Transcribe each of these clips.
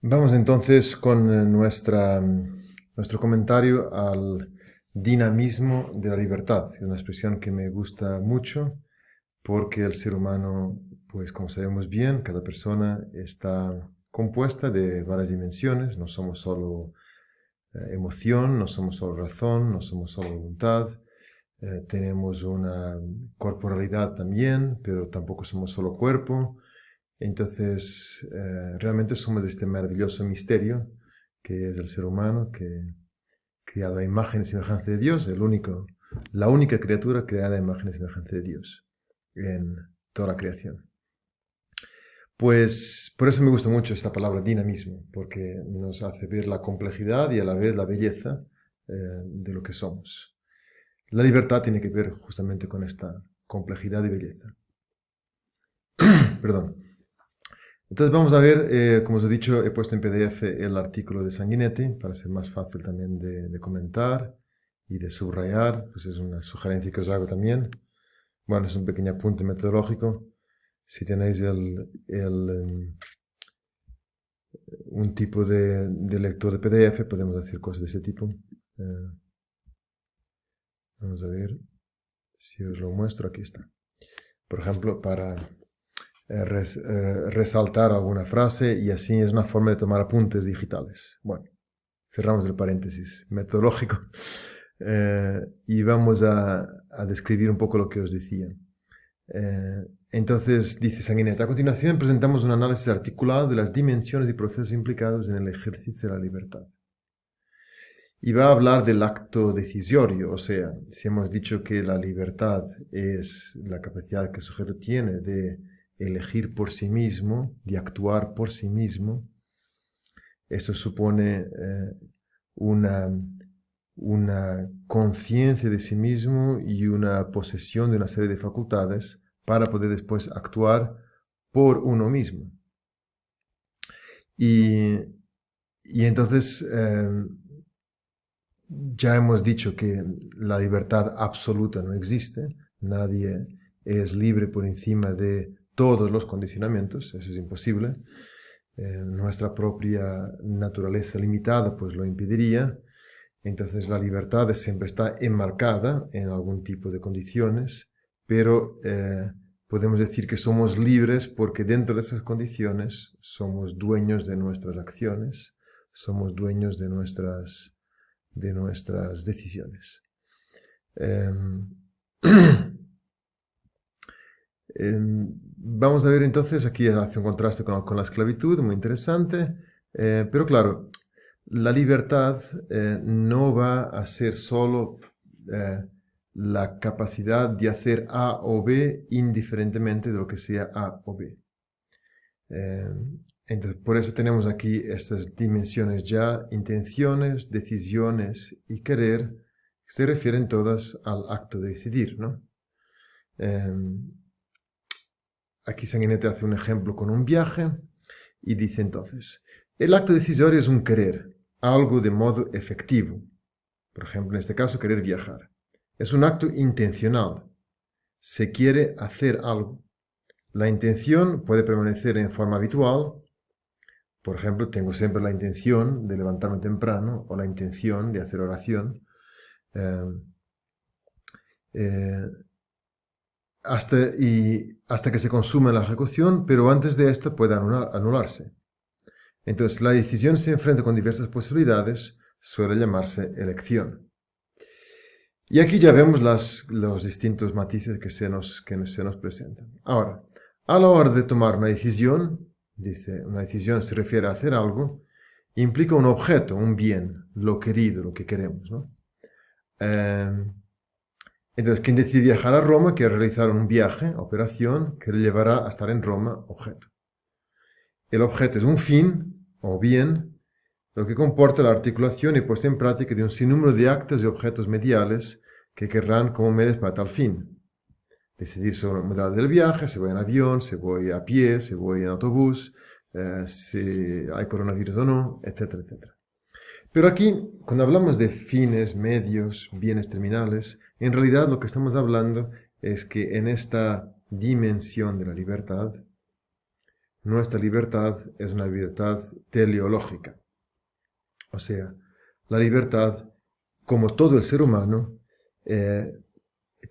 Vamos entonces con nuestro comentario al dinamismo de la libertad. Es una expresión que me gusta mucho porque el ser humano, pues como sabemos bien, cada persona está compuesta de varias dimensiones. No somos solo emoción, no somos solo razón, no somos solo voluntad. Tenemos una corporalidad también, pero tampoco somos solo cuerpo. Entonces, realmente somos este maravilloso misterio que es el ser humano, que creado a imagen y semejanza de Dios, la única criatura creada a imagen y semejanza de Dios en toda la creación. Pues por eso me gusta mucho esta palabra dinamismo, porque nos hace ver la complejidad y a la vez la belleza de lo que somos. La libertad tiene que ver justamente con esta complejidad y belleza. Perdón. Entonces vamos a ver, como os he dicho, he puesto en PDF el artículo de Sanguinetti para ser más fácil también de comentar y de subrayar, pues es una sugerencia que os hago también. Bueno, es un pequeño apunte metodológico. Si tenéis un tipo de lector de PDF, podemos hacer cosas de este tipo. Vamos a ver si os lo muestro. Aquí está. Por ejemplo, para resaltar alguna frase y así es una forma de tomar apuntes digitales. Bueno, cerramos el paréntesis metodológico y vamos a describir un poco lo que os decía. Entonces, dice Sanguinetti, a continuación presentamos un análisis articulado de las dimensiones y procesos implicados en el ejercicio de la libertad. Y va a hablar del acto decisorio, o sea, si hemos dicho que la libertad es la capacidad que el sujeto tiene de elegir por sí mismo, de actuar por sí mismo, eso supone una conciencia de sí mismo y una posesión de una serie de facultades para poder después actuar por uno mismo. Y entonces ya hemos dicho que la libertad absoluta no existe, nadie es libre por encima de todos los condicionamientos, eso es imposible. Nuestra propia naturaleza limitada pues lo impediría. Entonces la libertad siempre está enmarcada en algún tipo de condiciones, pero podemos decir que somos libres porque dentro de esas condiciones somos dueños de nuestras acciones, somos dueños de nuestras decisiones. Vamos a ver entonces, aquí hace un contraste con la esclavitud, muy interesante, pero claro, la libertad no va a ser solo la capacidad de hacer A o B indiferentemente de lo que sea A o B. Entonces, por eso tenemos aquí estas dimensiones ya, intenciones, decisiones y querer, que se refieren todas al acto de decidir, ¿no? Aquí Sanguinetti hace un ejemplo con un viaje y dice entonces, el acto decisorio es un querer, algo de modo efectivo. Por ejemplo, en este caso, querer viajar. Es un acto intencional. Se quiere hacer algo. La intención puede permanecer en forma habitual. Por ejemplo, tengo siempre la intención de levantarme temprano o la intención de hacer oración. Hasta que se consume la ejecución, pero antes de esta puede anularse. Entonces, la decisión se enfrenta con diversas posibilidades, suele llamarse elección. Y aquí ya vemos los distintos matices que se nos presentan. Ahora, a la hora de tomar una decisión, dice, una decisión se refiere a hacer algo, implica un objeto, un bien, lo querido, lo que queremos, ¿no? Entonces, quien decide viajar a Roma quiere realizar un viaje, operación, que le llevará a estar en Roma, objeto. El objeto es un fin, o bien, lo que comporta la articulación y puesta en práctica de un sinnúmero de actos y objetos mediales que querrán como medios para tal fin. Decidir sobre la modalidad del viaje, si voy en avión, si voy a pie, si voy en autobús, si hay coronavirus o no, etcétera, etcétera. Pero aquí, cuando hablamos de fines, medios, bienes terminales, en realidad lo que estamos hablando es que en esta dimensión de la libertad, nuestra libertad es una libertad teleológica. O sea, la libertad, como todo el ser humano,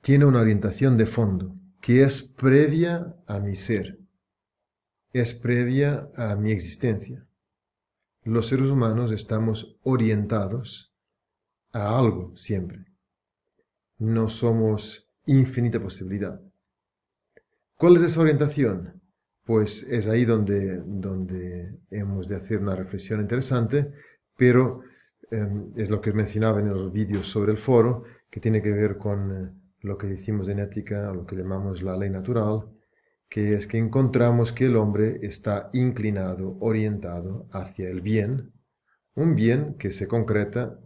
tiene una orientación de fondo que es previa a mi ser, es previa a mi existencia. Los seres humanos estamos orientados a algo siempre. No somos infinita posibilidad. ¿Cuál es esa orientación? Pues es ahí donde hemos de hacer una reflexión interesante, pero es lo que mencionaba en los vídeos sobre el foro, que tiene que ver con lo que decimos en ética, o lo que llamamos la ley natural, que es que encontramos que el hombre está inclinado, orientado hacia el bien, un bien que se concreta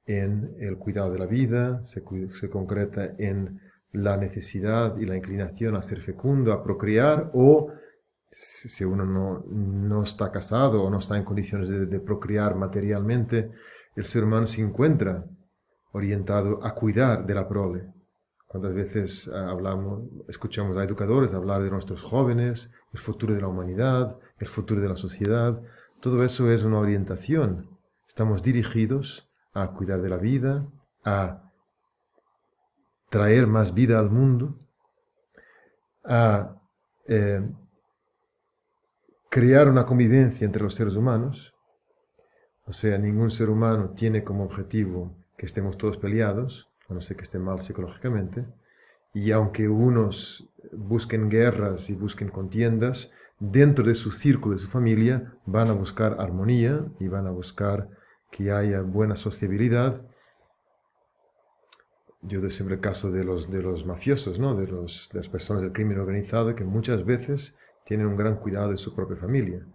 en el cuidado de la vida, se concreta en la necesidad y la inclinación a ser fecundo, a procrear, o si uno no está casado o no está en condiciones de procrear materialmente, el ser humano se encuentra orientado a cuidar de la prole. ¿Cuántas veces escuchamos a educadores hablar de nuestros jóvenes, el futuro de la humanidad, el futuro de la sociedad? Todo eso es una orientación. Estamos dirigidos a cuidar de la vida, a traer más vida al mundo, a crear una convivencia entre los seres humanos. O sea, ningún ser humano tiene como objetivo que estemos todos peleados, a no ser que estén mal psicológicamente. Y aunque unos busquen guerras y busquen contiendas, dentro de su círculo, de su familia, van a buscar armonía y van a buscar que haya buena sociabilidad. Yo doy siempre el caso de los mafiosos, ¿no? de las personas del crimen organizado, que muchas veces tienen un gran cuidado de su propia familia.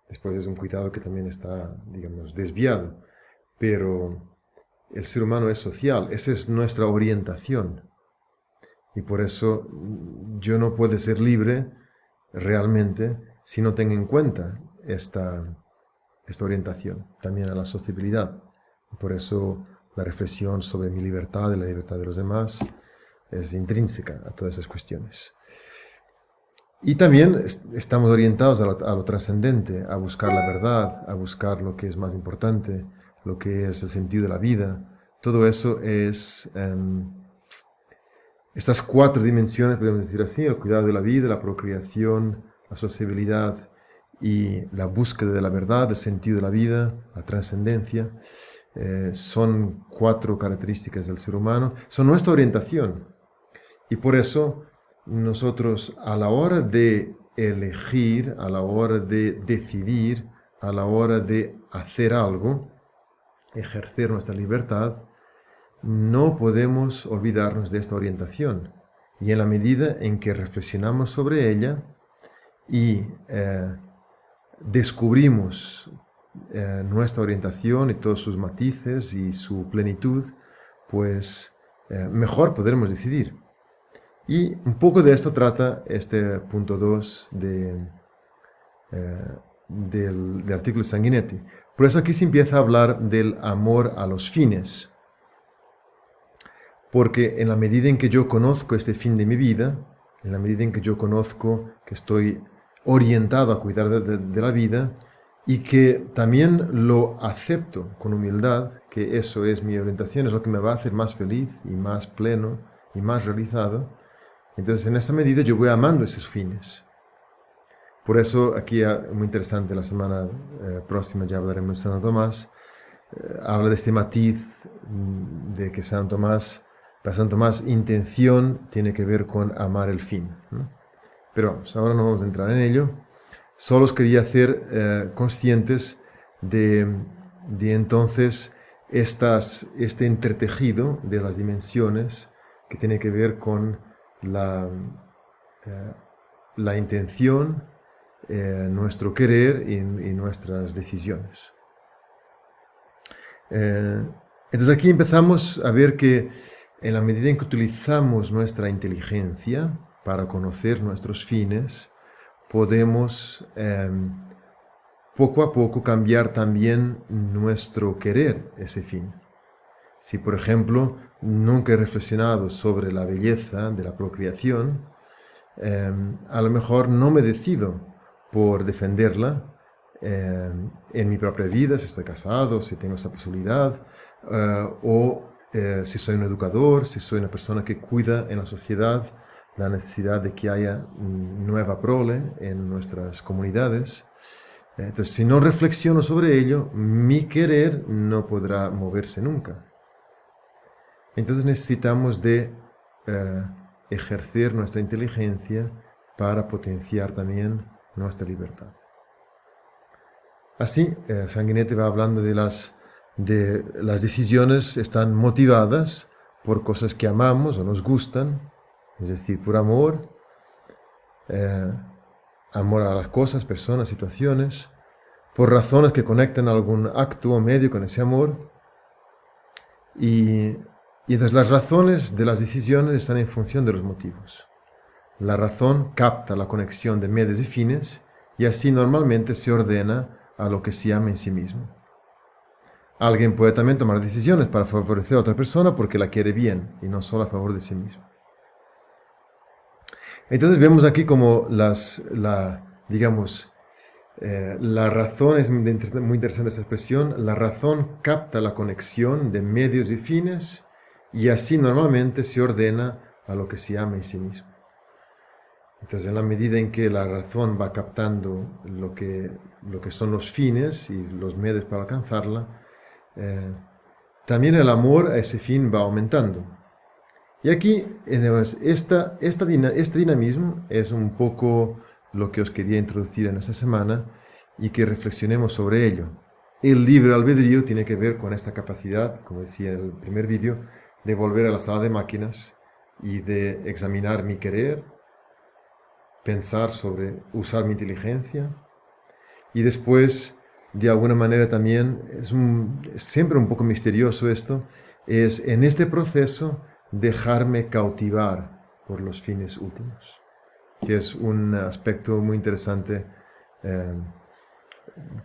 Después es un cuidado que también está, digamos, desviado. Pero el ser humano es social, esa es nuestra orientación. Y por eso yo no puedo ser libre realmente si no tengo en cuenta esta orientación también a la sociabilidad. Por eso la reflexión sobre mi libertad y la libertad de los demás es intrínseca a todas esas cuestiones. Y también estamos orientados a lo trascendente, a buscar la verdad, a buscar lo que es más importante, lo que es el sentido de la vida. Todo eso es estas 4 dimensiones, podemos decir así: el cuidado de la vida, la procreación, la sociabilidad y la búsqueda de la verdad, el sentido de la vida, la trascendencia. Son 4 características del ser humano, son nuestra orientación. Y por eso nosotros, a la hora de elegir, a la hora de decidir, a la hora de hacer algo, ejercer nuestra libertad, no podemos olvidarnos de esta orientación. Y en la medida en que reflexionamos sobre ella y descubrimos nuestra orientación y todos sus matices y su plenitud, pues mejor podremos decidir. Y un poco de esto trata este punto 2 del artículo de Sanguinetti. Por eso aquí se empieza a hablar del amor a los fines. Porque en la medida en que yo conozco este fin de mi vida, en la medida en que yo conozco que estoy orientado a cuidar de la vida y que también lo acepto con humildad, que eso es mi orientación, es lo que me va a hacer más feliz y más pleno y más realizado, entonces en esa medida yo voy amando esos fines. Por eso aquí, muy interesante, la semana próxima ya hablaremos de Santo Tomás, habla de este matiz de que para Santo Tomás, intención tiene que ver con amar el fin, ¿no? Pero vamos, ahora no vamos a entrar en ello. Solo os quería hacer conscientes de entonces este entretejido de las dimensiones que tiene que ver con la intención, nuestro querer y nuestras decisiones. Entonces aquí empezamos a ver que en la medida en que utilizamos nuestra inteligencia para conocer nuestros fines, podemos poco a poco cambiar también nuestro querer ese fin. Si, por ejemplo, nunca he reflexionado sobre la belleza de la procreación, a lo mejor no me decido por defenderla en mi propia vida, si estoy casado, si tengo esa posibilidad, si soy un educador, si soy una persona que cuida en la sociedad la necesidad de que haya nueva prole en nuestras comunidades. Entonces, si no reflexiono sobre ello, mi querer no podrá moverse nunca. Entonces necesitamos de ejercer nuestra inteligencia para potenciar también nuestra libertad. Así, Sanguinetti va hablando de las decisiones están motivadas por cosas que amamos o nos gustan, es decir, por amor, amor a las cosas, personas, situaciones, por razones que conectan algún acto o medio con ese amor. Y entonces las razones de las decisiones están en función de los motivos. La razón capta la conexión de medios y fines y así normalmente se ordena a lo que se ama en sí mismo. Alguien puede también tomar decisiones para favorecer a otra persona porque la quiere bien y no solo a favor de sí mismo. Entonces vemos aquí como la razón, es muy interesante esa expresión, la razón capta la conexión de medios y fines y así normalmente se ordena a lo que se ama en sí mismo. Entonces, en la medida en que la razón va captando lo que son los fines y los medios para alcanzarla, también el amor a ese fin va aumentando. Y aquí, este dinamismo es un poco lo que os quería introducir en esta semana y que reflexionemos sobre ello. El libre albedrío tiene que ver con esta capacidad, como decía en el primer vídeo, de volver a la sala de máquinas y de examinar mi querer, pensar sobre usar mi inteligencia y después, de alguna manera también, es siempre un poco misterioso esto, es en este proceso dejarme cautivar por los fines últimos, que es un aspecto muy interesante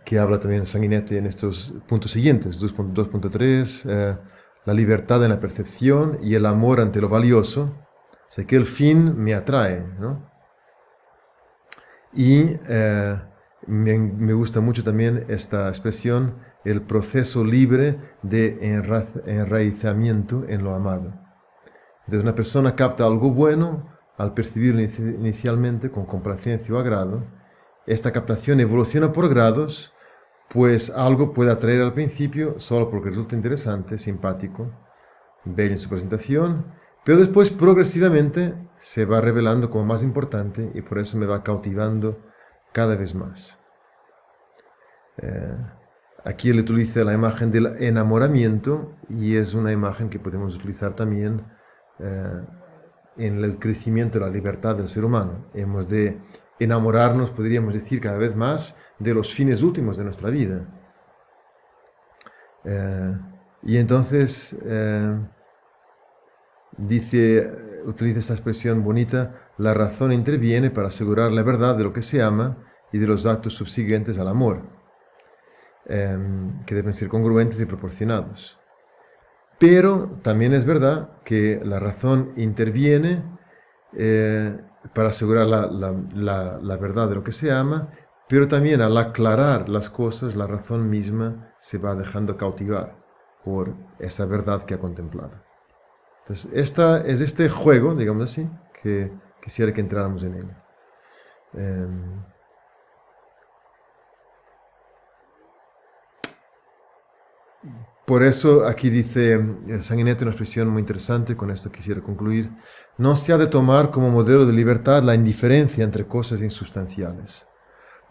que habla también Sanguinetti en estos puntos siguientes, 2.3, la libertad en la percepción y el amor ante lo valioso, o sea, que el fin me atrae, ¿no? Y me gusta mucho también esta expresión, el proceso libre de enraizamiento en lo amado. Entonces una persona capta algo bueno al percibirlo inicialmente con complacencia o agrado. Esta captación evoluciona por grados, pues algo puede atraer al principio solo porque resulta interesante, simpático, bello en su presentación, pero después progresivamente se va revelando como más importante y por eso me va cautivando cada vez más. Aquí él utiliza la imagen del enamoramiento y es una imagen que podemos utilizar también en el crecimiento de la libertad del ser humano. Hemos de enamorarnos, podríamos decir, cada vez más de los fines últimos de nuestra vida. Y entonces utiliza esta expresión bonita, la razón interviene para asegurar la verdad de lo que se ama y de los actos subsiguientes al amor, que deben ser congruentes y proporcionados. Pero también es verdad que la razón interviene para asegurar la verdad de lo que se ama, pero también al aclarar las cosas, la razón misma se va dejando cautivar por esa verdad que ha contemplado. Entonces, es este juego, digamos así, que quisiera que entráramos en él. Por eso aquí dice Sanguinetti una expresión muy interesante, con esto quisiera concluir, no se ha de tomar como modelo de libertad la indiferencia entre cosas insubstanciales.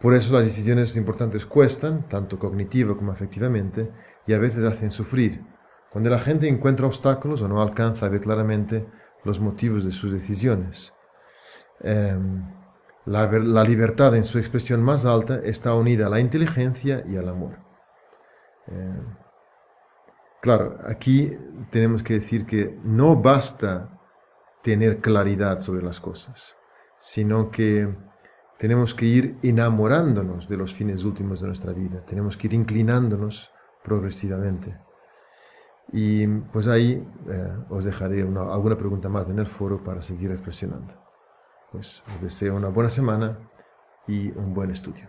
Por eso las decisiones importantes cuestan, tanto cognitiva como afectivamente, y a veces hacen sufrir, cuando la gente encuentra obstáculos o no alcanza a ver claramente los motivos de sus decisiones. La libertad en su expresión más alta está unida a la inteligencia y al amor. Claro, aquí tenemos que decir que no basta tener claridad sobre las cosas, sino que tenemos que ir enamorándonos de los fines últimos de nuestra vida, tenemos que ir inclinándonos progresivamente. Y pues ahí os dejaré alguna pregunta más en el foro para seguir reflexionando. pues os deseo una buena semana y un buen estudio.